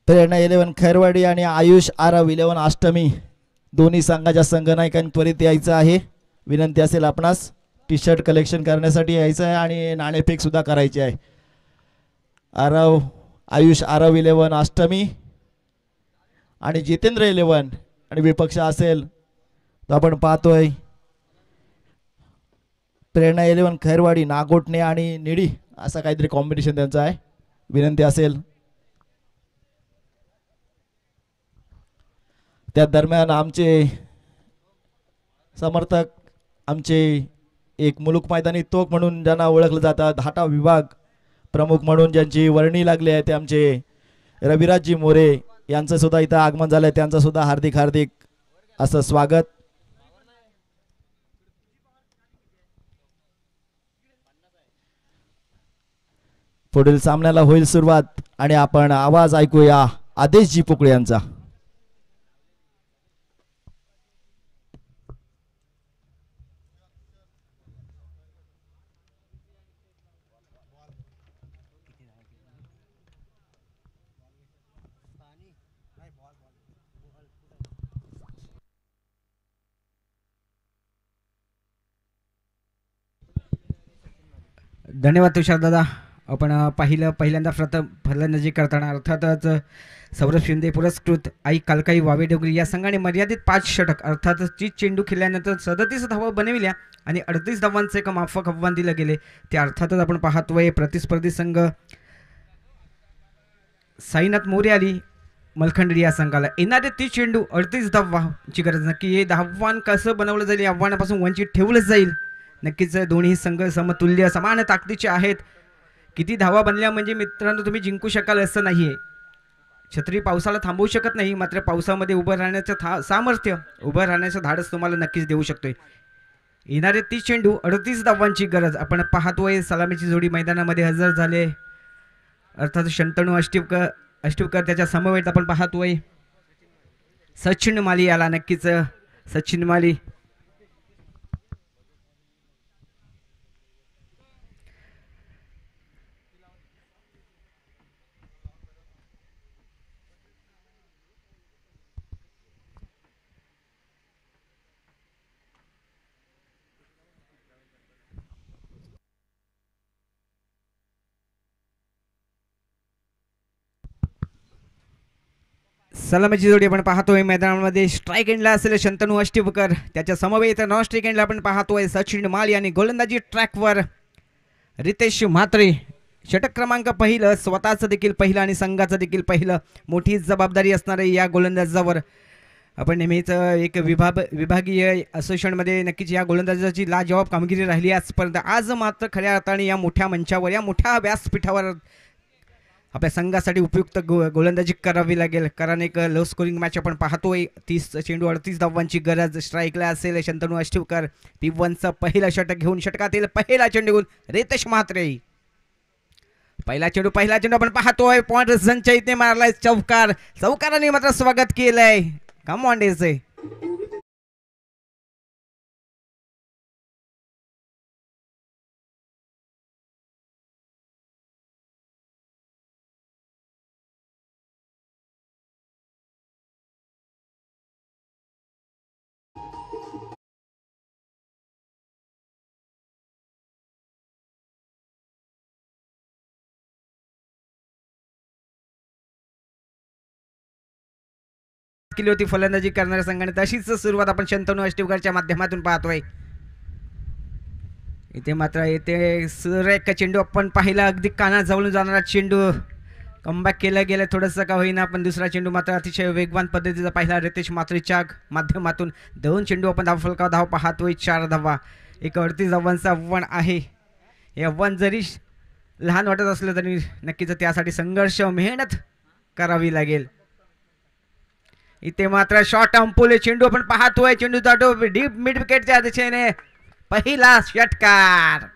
प्रेरणा 11 खैरवाडी आणि आयुष आरव 11 अष्टमी दोन्ही संघाच्या संघनायकांनी त्वरित यायचं आहे. विनंती असेल आपणास टी शर्ट कलेक्शन करण्यासाठी यायचं आहे आणि नाणेफेक सुद्धा करायची आहे. आयुष आरव 11 अष्टमी आणि जितेंद्र 11 आणि विपक्ष असेल तर आपण पाहतोय प्रेरणा 11 खैरवाडी नागोटणे आणि निडी असा काहीतरी कॉम्बिनेशन त्यांचं आहे. विनंती असेल. त्या दरम्यान आमचे समर्थक, आमचे एक मुलुक मैदानी तोक म्हणून ज्यांना ओळखलं जातात, हाटा विभाग प्रमुख म्हणून ज्यांची वर्णी लागली आहे, ते आमचे रविराजजी मोरे यांचं सुद्धा इथं आगमन झालंय. त्यांचं सुद्धा हार्दिक हार्दिक असं स्वागत. पुढील सामन्याला होईल सुरुवात आणि आपण आवाज ऐकूया आदेशजी पोकळे यांचा. धन्यवाद तुषार दादा. आपण पहिल्यांदा फलंदाजी करताना अर्थातच सौरभ शिंदे पुरस्कृत आई कालकाई वावे डोगरी या संघाने मर्यादित 5 षटक अर्थातच 30 चेंडू खेळल्यानंतर 37 धावा बनविल्या आणि 38 धावांचे एक माफक आव्हान दिलं गेले. ते अर्थातच आपण पाहतोय प्रतिस्पर्धी संघ साईनाथ मोरे आली मलखंडी या संघाला येणारे 30 चेंडू 38 धावांची गरज. नक्की हे आव्हान कसं बनवलं जाईल, या आव्हानापासून वंचित ठेवलं जाईल नक्कीच दोन्ही संघ समतुल्य समान ताकदीचे आहेत. किती धावा बनल्या म्हणजे मित्रांनो तुम्ही जिंकू शकाल असं नाहीये. छत्री पावसाला थांबवू शकत नाही, मात्र पावसामध्ये उभं राहण्याचं सामर्थ्य, उभं राहण्याचं धाडस तुम्हाला नक्कीच देऊ शकतोय. येणारे 30 चेंडू 38 धावांची गरज आपण पाहतोय. सलामीची जोडी मैदानामध्ये हजर झाले, अर्थात शंतनू अष्टिवकर त्याच्या समवेत आपण पाहतोय. सचिन माली आला, नक्कीच सचिन माली सलामीची जोडी आपण पाहतोय. मैदानामध्ये स्ट्राईक एंडला असेल शंतनू अष्टिवकर, त्याच्या समवेत नॉन स्ट्राईक एंडला आपण पाहतोय सचिन माली आणि गोलंदाजी ट्रॅकवर रितेश म्हात्रे. षटक क्रमांक पहिलं, स्वतःचं देखील पहिलं आणि संघाचं देखील पहिलं. मोठी जबाबदारी असणार आहे या गोलंदाजावर. आपण नेहमीच एक विभागीय असोसिएशनमध्ये नक्कीच या गोलंदाजाची लाजवाब कामगिरी राहिली आजपर्यंत. आज मात्र खऱ्या अर्थाने या मोठ्या मंचावर, या मोठ्या व्यासपीठावर आपल्या संघासाठी उपयुक्त गोलंदाजी करावी लागेल, कारण एक लो स्कोरिंग मॅच आपण पाहतोय. 30 चेंडू 38 धावांची गरज. स्ट्राईकला असेल शंतनू अष्टिवकर. P1चं पहिलं षटक घेऊन षटकातील पहिला चेंडू घेऊन रितेश म्हात्रे. पहिला चेंडू आपण पाहतोय. पॉइंट रनच्या इथे मारलाय चौकार. चौकाराने मात्र स्वागत केलंय. कम ऑन डेचे केली होती फलंदाजी करणाऱ्या संघाने. तशीच सुरुवात आपण शंतनू अष्टिवकरच्या माध्यमातून पाहतोय. इथे मात्र येथे सुरेख चेंडू आपण पाहिला, अगदी कानाजवळून जाणारा चेंडू. कमबॅक केलं गेलं थोडंसं का होईना, पण दुसरा चेंडू मात्र अतिशय वेगवान पद्धतीचा पाहिला रितेश म्हात्रेच्या माध्यमातून. 2 चेंडू आपण धावफलकावर धाव पाहतोय. 4 धावा. एक 38 धावांचा आव्हान आहे. हे आव्हान जरी लहान वाटत असलं तरी नक्कीच त्यासाठी संघर्ष, मेहनत करावी लागेल. इथे मात्र शॉर्ट अंपुले चेंडू आपण पाहतोय. चेंडू जातो डीप मिड विकेटच्या दिशेने. पहिला षटकार.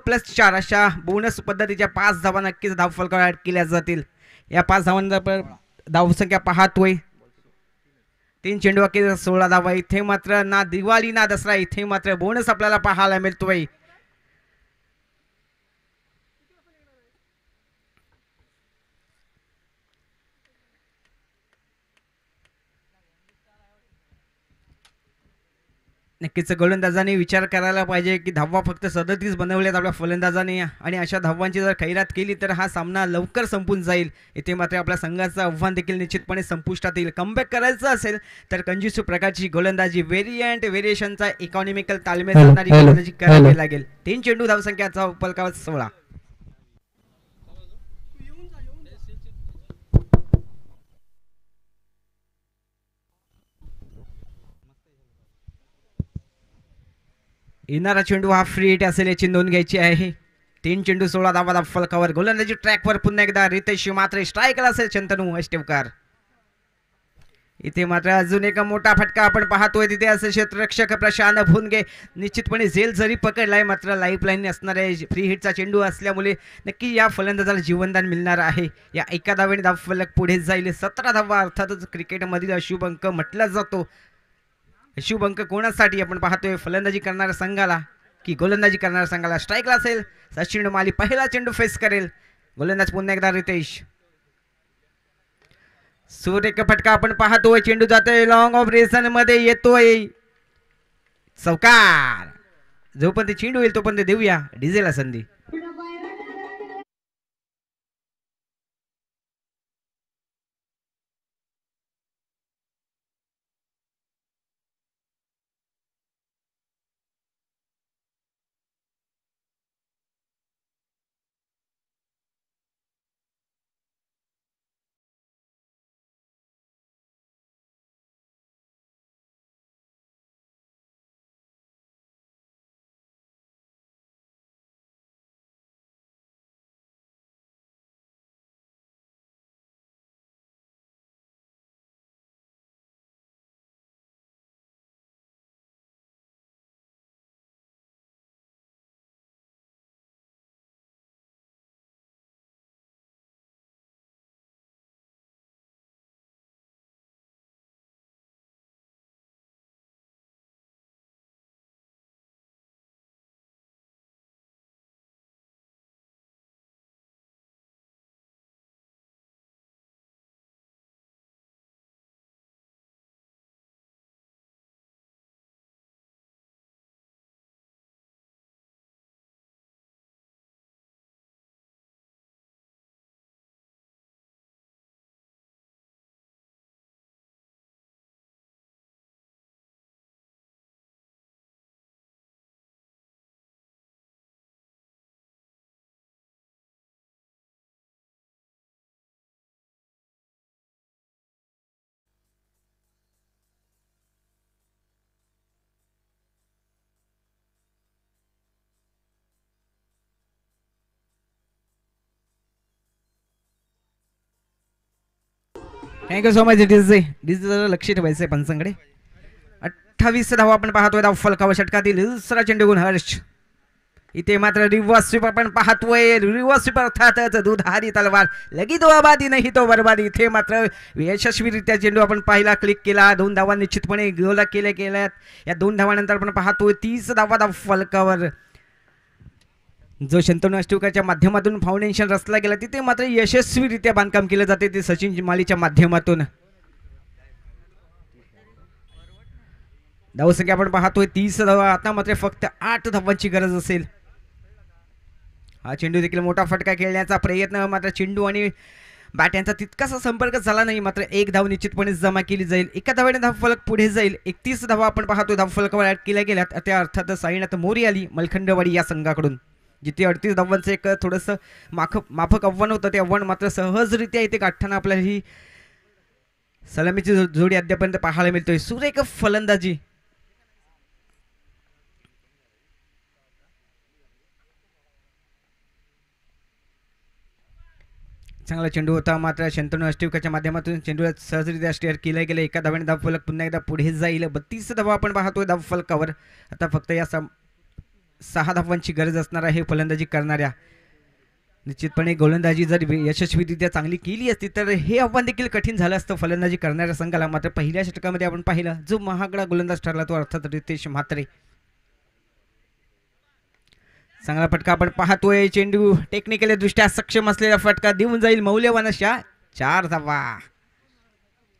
+4 अशा बोनस पद्धतीच्या 5 धावा नक्कीच धावफलकावर ऍड केल्या जातील. या 5 धावांचा धावसंख्या पाहतोय. 3 चेंडू अखेर 16 धावा. इथे मात्र ना दिवाळी ना दसरा, इथे मात्र बोनस आपल्याला पाहायला मिळतोय. नक्कीच गोलंदाजाने विचार करायला पाहिजे की धावा फक्त 37 बनवल्यात आपल्या फलंदाजाने, आणि अशा धावांची जर खैरात केली तर हा सामना लवकर संपून जाईल. इथे मात्र आपल्या संघाचं आव्हान देखील निश्चितपणे संपुष्टात येईल. कमबॅक करायचं असेल तर कंजूस प्रकारची गोलंदाजी, व्हेरिएशनचा इकॉनॉमिकल तालमेल साधणारी गोलंदाजी करावी लागेल. 3 चेंडू धावसंख्याचा फलकावर 16. येणारा चेंडू हा फ्री हिट असेल याची नोंद घ्यायची आहे. 3 चेंडू 16 धावा फलकावर. गोलंदाजी ट्रॅकवर पुन्हा एकदा रितेश म्हात्रे. स्ट्राईकला असेल शंतनू अष्टिवकर. इथे मात्र अजून एक मोठा फटका आपण पाहतोय तिथे असं क्षेत्ररक्षक प्रशांत भुनगे निश्चितपणे झेल जरी पकडलाय मात्र लाईफ लाईन असणार आहे फ्री हिटचा चेंडू असल्यामुळे नक्की या फलंदाजाला जीवनदान मिळणार आहे या एका धावेने धावफलक पुढे जाईल 17 धावा अर्थातच क्रिकेटमधील अशुभ अंक म्हटला जातो अशुभ अंक कोणासाठी आपण पाहतोय फलंदाजी करणाऱ्या संघाला की गोलंदाजी करणाऱ्या संघाला स्ट्राईकला असेल सचिन माली पहिला चेंडू फेस करेल गोलंदाज पुन्हा एकदा रितेश सुरेख फटका आपण पाहतोय चेंडू जातोय लॉंग ऑपरेशन मध्ये येतोय चौकार जोपर्यंत चेंडू येईल तोपर्यंत देऊया डिझेलला संधी थँक्यू सो मच डीजे जरा लक्ष ठेवायचं आहे पंचांकडे 28 धावा आपण पाहतोय धाव फलकावर षटकातील दुसरा चेंडू गुण हर्ष इथे मात्र रिव्हर्स स्वीप आपण पाहतोय रिव्हर्स स्वीप अर्थातच दुधारी तलवार लगी तो आबादी नाही तो बरबादी इथे मात्र यशस्वीरित्या चेंडू आपण पाहिला क्लिक केला 2 धावा निश्चितपणे गोला केल्यात या 2 धावानंतर आपण पाहतोय 30 धावा धाव फलकावर जो शंतनू अष्टविकाच्या माध्यमातून फाउंडेशन रचला गेला तिथे मात्र यशस्वीरित्या बांधकाम केलं जाते ते सचिन मालीच्या माध्यमातून धावसंख्या आपण पाहतोय 30 धावा आता मात्र फक्त 8 धावांची गरज असेल हा चेंडू देखील मोठा फटका खेळण्याचा प्रयत्न मात्र चेंडू आणि बॅट यांचा तितकासा संपर्क झाला नाही मात्र 1 धाव निश्चितपणे जमा केली जाईल एका धावेने धावफलक पुढे जाईल 31 धावा आपण पाहतोय धावफलकावर ऍड केल्या गेल्यात त्या अर्थात साईनाथ मोरी आली मलखंडवाडी या संघाकडून जिथे 38 धावांचं एक थोडंसं माफक आव्हान होतं ते आव्हान मात्र सहजरित्या इथे गाठताना आपल्याला ही सलामीची जोडी अद्यापर्यंत पाहायला मिळतोय सुरेख फलंदाजी चांगला चेंडू होता मात्र शंतनू अष्टविकाच्या माध्यमातून चेंडूला सहजरित्या स्टेअर केला गेला एका धावेने धावफलक पुन्हा एकदा पुढे जाईल 32 धावा आपण पाहतोय धावफलकावर आता फक्त या 6 धावांची गरज असणार आहे फलंदाजी करणाऱ्या निश्चितपणे गोलंदाजी जर यशस्वीरित्या चांगली केली असती तर हे आव्हान देखील कठीण झालं असतं फलंदाजी करणाऱ्या संघाला मात्र पहिल्या षटकामध्ये आपण पाहिलं जो महागडा गोलंदाज ठरला तो अर्थात रितेश म्हात्रे चांगला फटका आपण पाहतोय चेंडू टेक्निकली दृष्ट्या सक्षम असलेला फटका देऊन जाईल मौल्यवान अशा 4 धावा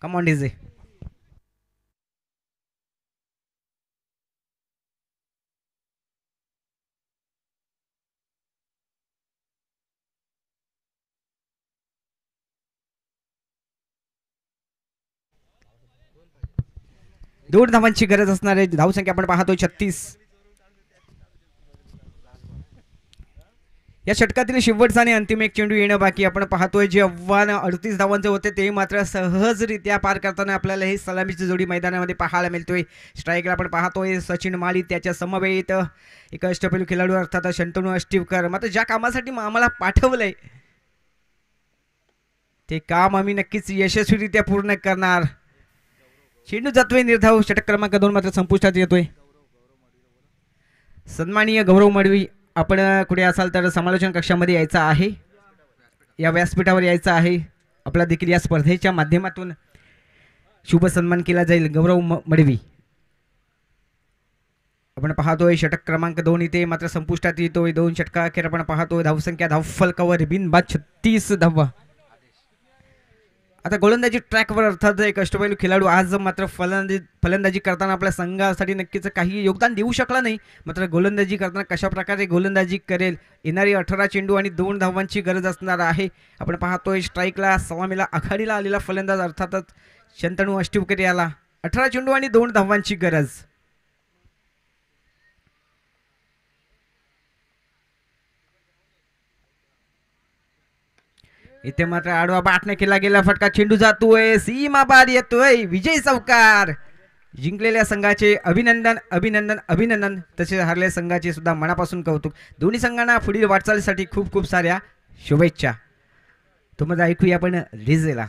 कम ऑन डीजे दोन धावांची गरज असणार आहे धावसंख्या आपण पाहतोय 36 या षटकातील शेवटचा आणि अंतिम एक चेंडू येणं बाकी आपण पाहतोय जे आव्हान 38 धावांचे होते ते मात्र सहजरित्या पार करताना आपल्याला हे सलामीची जोडी मैदानामध्ये पाहायला मिळतोय स्ट्राईकला आपण पाहतोय सचिन माली त्याच्या समवेत एक अष्टपैलू खेळाडू अर्थात शंतनू अष्टविकर मात्र ज्या कामासाठी आम्हाला पाठवलंय ते काम आम्ही नक्कीच यशस्वीरित्या पूर्ण करणार चेंडू जातोय निर्धाव. षटक क्रमांक 2 मात्र संपुष्टात येतोय. सन्माननीय गौरव मडवी, आपण कुठे असाल तर समालोचन कक्षामध्ये यायचं आहे, या व्यासपीठावर यायचं आहे. आपला देखील या स्पर्धेच्या माध्यमातून शुभ सन्मान केला जाईल. गौरव मडवी, आपण पाहतोय षटक क्रमांक 2 इथे मात्र संपुष्टात येतोय. 2 षटका अखेर आपण पाहतोय. धावसंख्या धावफलकावर बिनबाद 36 धावा. आता गोलंदाजी ट्रॅकवर अर्थात एक अष्टपैलू खेळाडू आज मात्र फलंदाजी करताना आपल्या संघासाठी नक्कीच काही योगदान देऊ शकला नाही. मात्र गोलंदाजी करताना कशा प्रकारे गोलंदाजी करेल, येणारी 18 चेंडू आणि 2 धावांची गरज असणार आहे. आपण पाहतोय स्ट्राईकला सलामीला आघाडीला आलेला फलंदाज अर्थातच शंतनू अष्टिवकर याला 18 चेंडू आणि 2 धावांची गरज. इथे मात्र आडवा बाटने केला गेला फटका. चेंडू जातोय, सीमा बाद येतोय. विजय चौकार. जिंकलेल्या संघाचे अभिनंदन अभिनंदन अभिनंदन. तसेच हरलेल्या संघाचे सुद्धा मनापासून कौतुक. दोन्ही संघांना पुढील वाटचालीसाठी खूप खूप साऱ्या शुभेच्छा. तुम्हाला ऐकूया आपण रिजेला.